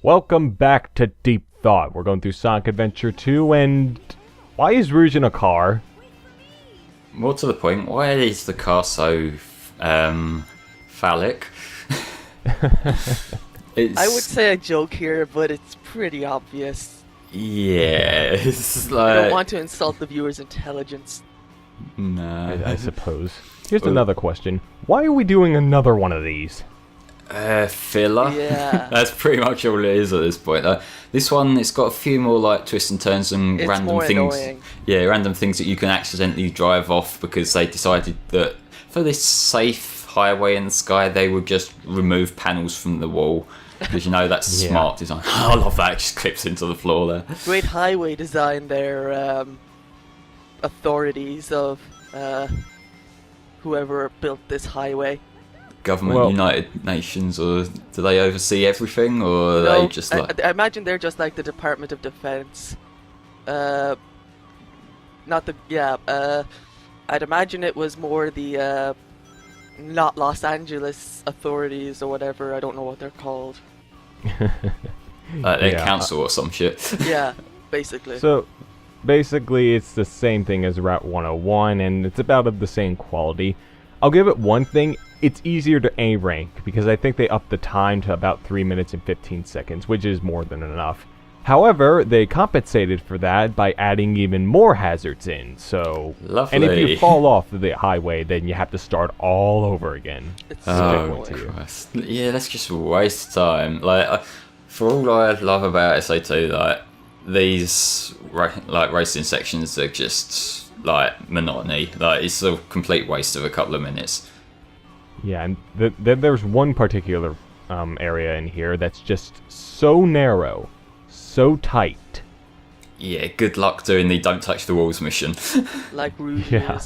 Welcome back to Deep Thought. We're going through Sonic Adventure 2, and why is Rouge in a car? More to the point, why is the car so phallic? I would say a joke here, but it's pretty obvious. Yeah, it's like... I don't want to insult the viewer's intelligence. No. I suppose. Here's another question. Why are we doing another one of these? Filler. Yeah. That's pretty much all it is at this point. This one, it's got a few more like twists and turns and It's random more things. annoying. Yeah, random things that you can accidentally drive off because they decided that for this safe highway in the sky, they would just remove panels from the wall. Because that's smart design. I love that. It just clips into the floor there. Great highway design there, authorities of whoever built this highway. Government, United Nations, or do they oversee everything, or are No, they just like... I imagine they're just like the Department of Defense. I'd imagine it was more the not Los Angeles authorities or whatever. I don't know what they're called. their council or some shit. Yeah, basically. So, basically, it's the same thing as Route 101, and it's about of the same quality. I'll give it one thing. It's easier to A rank, because I think they upped the time to about 3 minutes and 15 seconds, which is more than enough. However, they compensated for that by adding even more hazards in, so... Lovely. And if you fall off the highway, then you have to start all over again. It's so Oh, annoying. Christ. Yeah, that's just a waste of time. Like, for all I love about SA2, like, these, racing sections are just, like, monotony. Like, it's a complete waste of a couple of minutes. Yeah, and there's one particular area in here that's just so narrow, so tight. Yeah, good luck doing the Don't Touch the Walls mission. Like Rouge. Yeah.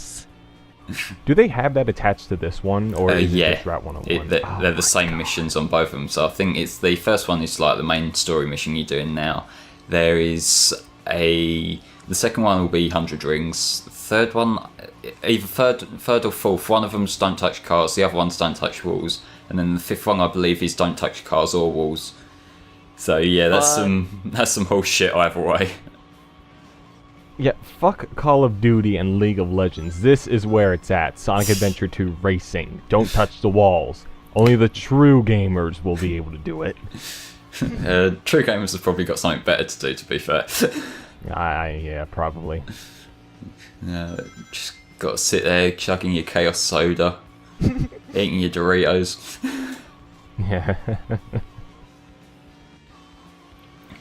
Do they have that attached to this one, or is it just Route 101? They're the same missions on both of them. So I think it's the first one is like the main story mission you're doing now. There is the second one will be 100 rings. The third one, either third or fourth, one of them's Don't Touch Cars, the other one's Don't Touch Walls, and then the fifth one I believe is Don't Touch Cars or Walls. So yeah, that's some whole shit either way. Yeah, fuck Call of Duty and League of Legends. This is where it's at. Sonic Adventure 2 Racing. Don't touch the walls. Only the true gamers will be able to do it. True gamers have probably got something better to do, to be fair. Yeah, probably. Just got to sit there chugging your Chaos Soda, eating your Doritos. Yeah.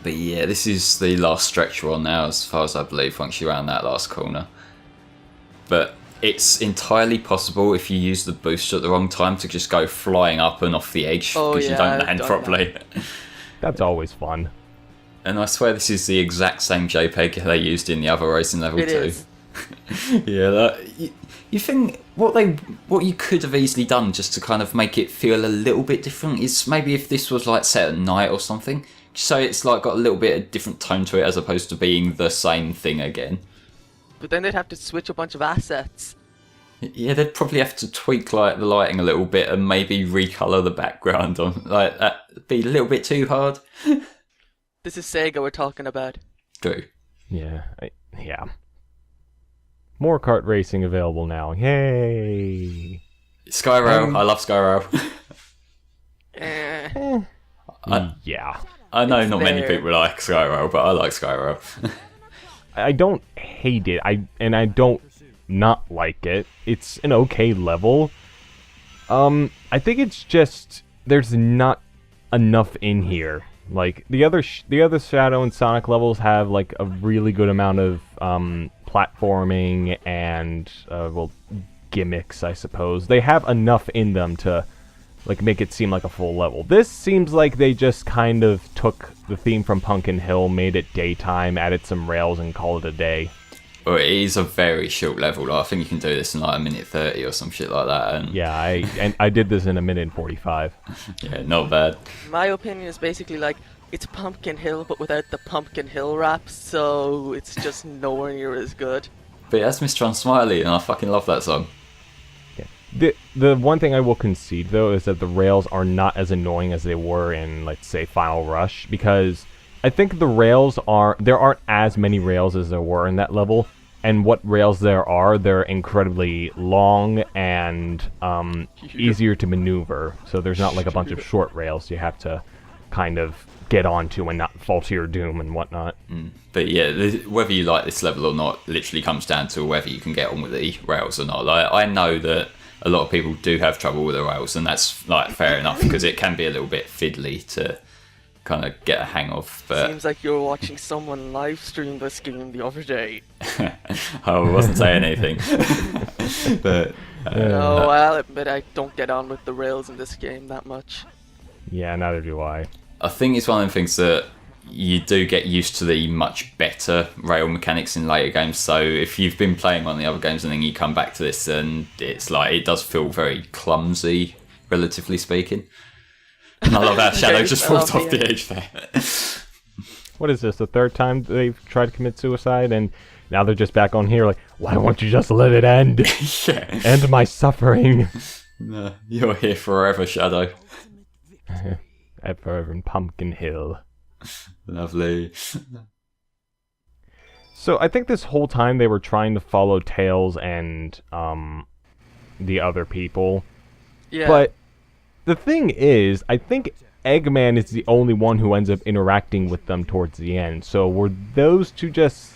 But yeah, this is the last stretch we're on now, as far as I believe, once you're around that last corner. But it's entirely possible if you use the booster at the wrong time to just go flying up and off the edge because you don't land properly. That's always fun. And I swear this is the exact same JPEG they used in the other racing level It too. is. Yeah, you think what you could have easily done just to kind of make it feel a little bit different is maybe if this was like set at night or something, so it's like got a little bit of different tone to it as opposed to being the same thing again. But then they'd have to switch a bunch of assets. Yeah, they'd probably have to tweak like the lighting a little bit and maybe recolor the background on like that'd be a little bit too hard. This is Sega we're talking about. True. Yeah. More kart racing available now. Yay! Skyrail, I love Skyrail. Yeah. I know It's not many there. people like Skyrail, but I like Skyrail. I don't hate it. I don't not like it. It's an okay level. I think it's just there's not enough in here. Like the other Shadow and Sonic levels have like a really good amount of platforming and gimmicks, I suppose. They have enough in them to like make it seem like a full level. This seems like they just kind of took the theme from Pumpkin Hill, made it daytime, added some rails, and called it a day. Well, it is a very short level. Like, I think you can do this in like a minute 30 or some shit like that. And Yeah, I did this in a minute and 45. yeah, not bad. My opinion is basically like, it's Pumpkin Hill, but without the Pumpkin Hill rap, so it's just nowhere near as good. But that's Mr. Unsmiley, and I fucking love that song. Yeah. The one thing I will concede, though, is that the rails are not as annoying as they were in, let's say, Final Rush, because I think there aren't as many rails as there were in that level, and what rails there are, they're incredibly long and easier to maneuver, so there's not like a bunch of short rails you have to kind of get onto and not fall to your doom and whatnot. But yeah, whether you like this level or not literally comes down to whether you can get on with the rails or not. Like, I know that a lot of people do have trouble with the rails, and that's like fair enough because it can be a little bit fiddly to kind of get a hang of. But Seems like you were watching someone live stream this game the other day. I wasn't saying anything. But No, I'll admit I don't get on with the rails in this game that much. Yeah, neither do I. I think it's one of the things that you do get used to the much better rail mechanics in later games. So if you've been playing one of the other games and then you come back to this, and it's like it does feel very clumsy, relatively speaking. And I love how Shadow just falls off the edge there. What is this, the third time they've tried to commit suicide, and now they're just back on here like, why won't you just let it end? Yeah. End my suffering. No, you're here forever, Shadow. Forever in Pumpkin Hill. Lovely. So I think this whole time they were trying to follow Tails and the other people. Yeah. But the thing is, I think Eggman is the only one who ends up interacting with them towards the end. So were those two just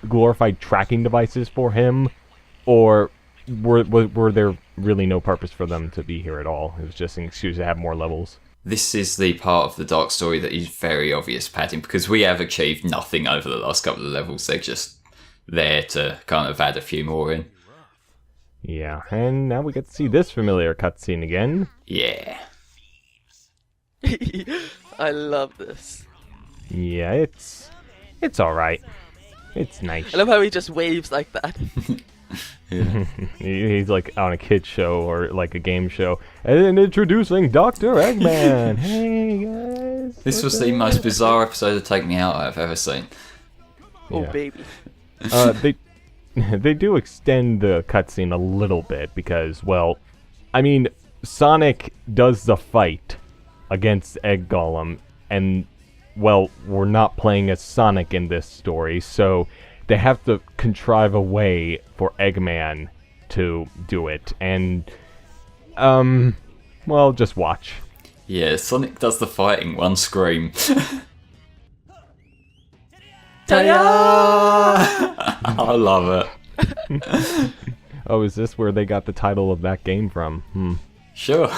glorified tracking devices for him, or were there really no purpose for them to be here at all? It was just an excuse to have more levels. This is the part of the Dark Story that is very obvious padding, because we have achieved nothing over the last couple of levels. They're just there to kind of add a few more in. Yeah, and now we get to see this familiar cutscene again. Yeah. I love this. Yeah, it's alright. It's nice. I love how he just waves like that. Yeah. He's like on a kid show or like a game show. And introducing Dr. Eggman. Hey guys. This was the most bizarre episode of Take Me Out I've ever seen. Oh, Yeah. baby. They do extend the cutscene a little bit because, well, I mean, Sonic does the fight against Egg Golem, and, well, we're not playing as Sonic in this story, so they have to contrive a way for Eggman to do it, and, well, just watch. Yeah, Sonic does the fighting, one scream. I love it. Oh, is this where they got the title of that game from? Sure.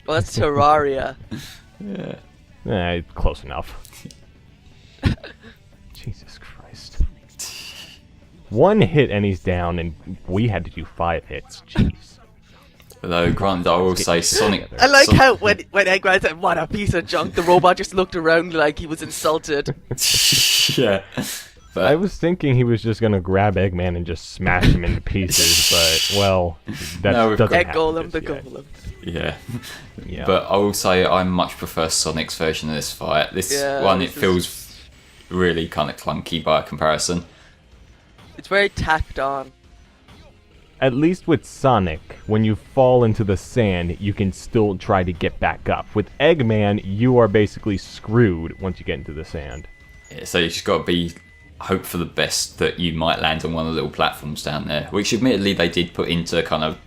Well, that's Terraria. Yeah. Close enough. Jesus Christ. One hit and he's down, and we had to do 5 hits. Jeez. Although, granted, I will say Sonic... I like how when Eggman said, "What a piece of junk," the robot just looked around like he was insulted. Yeah. But I was thinking he was just gonna grab Eggman and just smash him into pieces, but, well, that No, doesn't Egg happen Golem, the just yet. Golem. yeah. Yeah. But I will say I much prefer Sonic's version of this fight. This Yeah, one, it this is- feels really kind of clunky by comparison. It's very tacked on. At least with Sonic, when you fall into the sand, you can still try to get back up. With Eggman, you are basically screwed once you get into the sand. Yeah, so you just got to hope for the best that you might land on one of the little platforms down there, which admittedly they did put in to kind of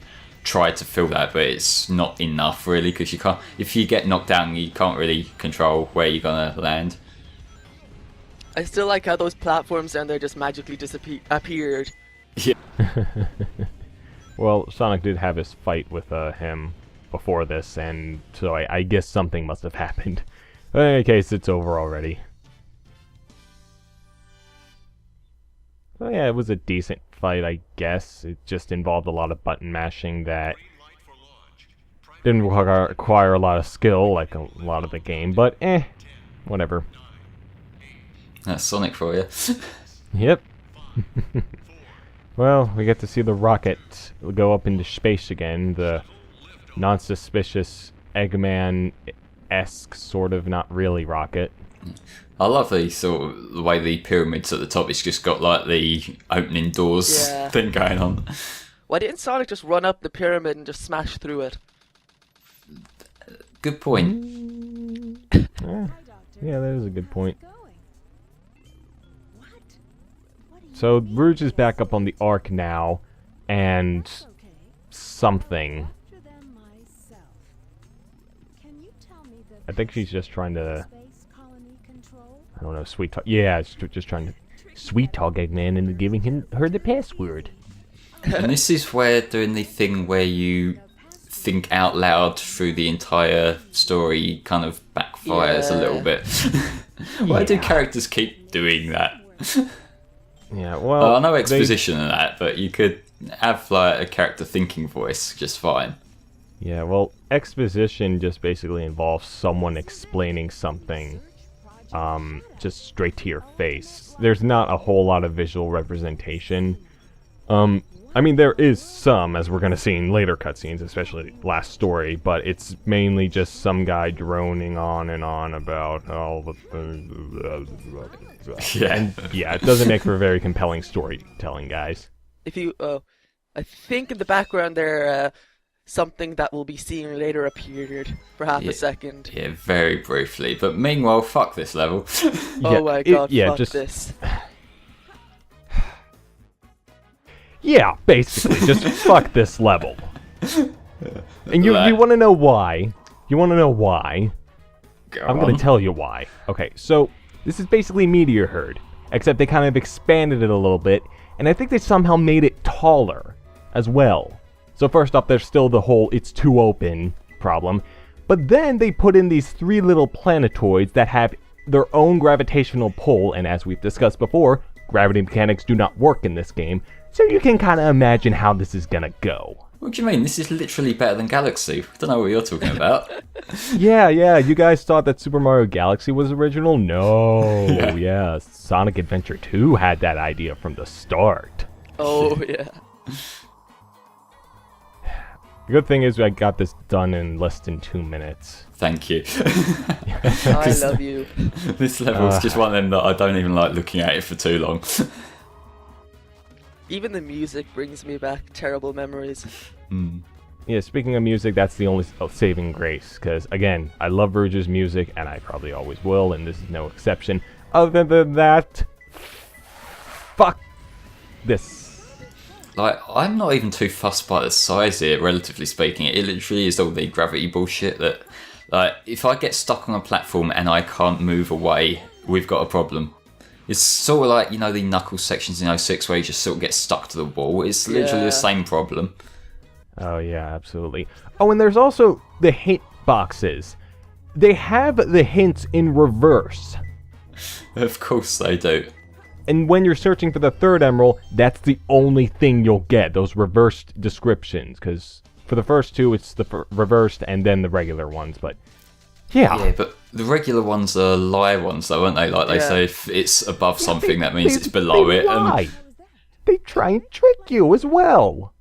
try to fill that, but it's not enough really, because you can't. If you get knocked down, you can't really control where you're gonna land. I still like how those platforms down there just magically appeared. Yeah. Well, Sonic did have his fight with him before this, and so I guess something must have happened. But in any case, it's over already. So yeah, it was a decent fight, I guess. It just involved a lot of button mashing that didn't require a lot of skill, like a lot of the game, but whatever. That's Sonic for you. Yep. Well, we get to see the rocket go up into space again, the non-suspicious Eggman-esque sort of not really rocket. I love the way the pyramids at the top, it's just got like the opening doors Yeah. thing going on. Why didn't Sonic just run up the pyramid and just smash through it? Good point. Yeah, that is a good point. So Rouge is back up on the Ark now, and something. I think she's just trying to, I don't know, sweet talk. Yeah, just trying to sweet talk Eggman into giving her the password. And this is where doing the thing where you think out loud through the entire story kind of backfires a little bit. Why do characters keep doing that? Yeah, well, I know exposition and that, but you could have like a character thinking voice just fine. Yeah, well, exposition just basically involves someone explaining something just straight to your face. There's not a whole lot of visual representation. I mean, there is some, as we're going to see in later cutscenes, especially last story, but it's mainly just some guy droning on and on about all the things. Yeah. And yeah, it doesn't make for a very compelling storytelling, guys. If you, I think in the background there, something that we'll be seeing later appeared for half a second. Yeah, very briefly. But meanwhile, fuck this level. Oh my god, fuck this. Yeah, basically, just fuck this level. And you want to know why? You want to know why? I'm going to tell you why. Okay, so this is basically Meteor Herd, except they kind of expanded it a little bit, and I think they somehow made it taller as well. So first off, there's still the whole it's too open problem, but then they put in these 3 little planetoids that have their own gravitational pull, and as we've discussed before, gravity mechanics do not work in this game, so you can kind of imagine how this is gonna go. What do you mean? This is literally better than Galaxy. I don't know what you're talking about. Yeah, you guys thought that Super Mario Galaxy was original? No, yeah, Sonic Adventure 2 had that idea from the start. Oh, yeah. The good thing is I got this done in less than 2 minutes. Thank you. I love you. This level is just one of them that I don't even like looking at it for too long. Even the music brings me back terrible memories. Yeah, speaking of music, that's the only saving grace, because, again, I love Rouge's music, and I probably always will, and this is no exception. Other than that, fuck this. Like, I'm not even too fussed by the size here, relatively speaking. It literally is all the gravity bullshit that, like, if I get stuck on a platform and I can't move away, we've got a problem. It's sort of like, you know, the Knuckles sections in 06 where you just sort of get stuck to the wall. It's literally the same problem. Oh, yeah, absolutely. Oh, and there's also the hint boxes. They have the hints in reverse. Of course they do. And when you're searching for the 3rd emerald, that's the only thing you'll get, those reversed descriptions. Because for the first 2, it's the reversed and then the regular ones, but yeah. Yeah, but the regular ones are lie ones, though, aren't they? Like, they say if it's above something, that means it's below it. Lie. They try and trick you as well.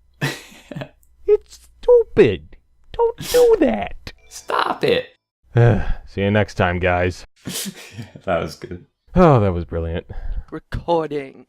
It's stupid. Don't do that. Stop it. See you next time, guys. That was good. Oh, that was brilliant. Recording.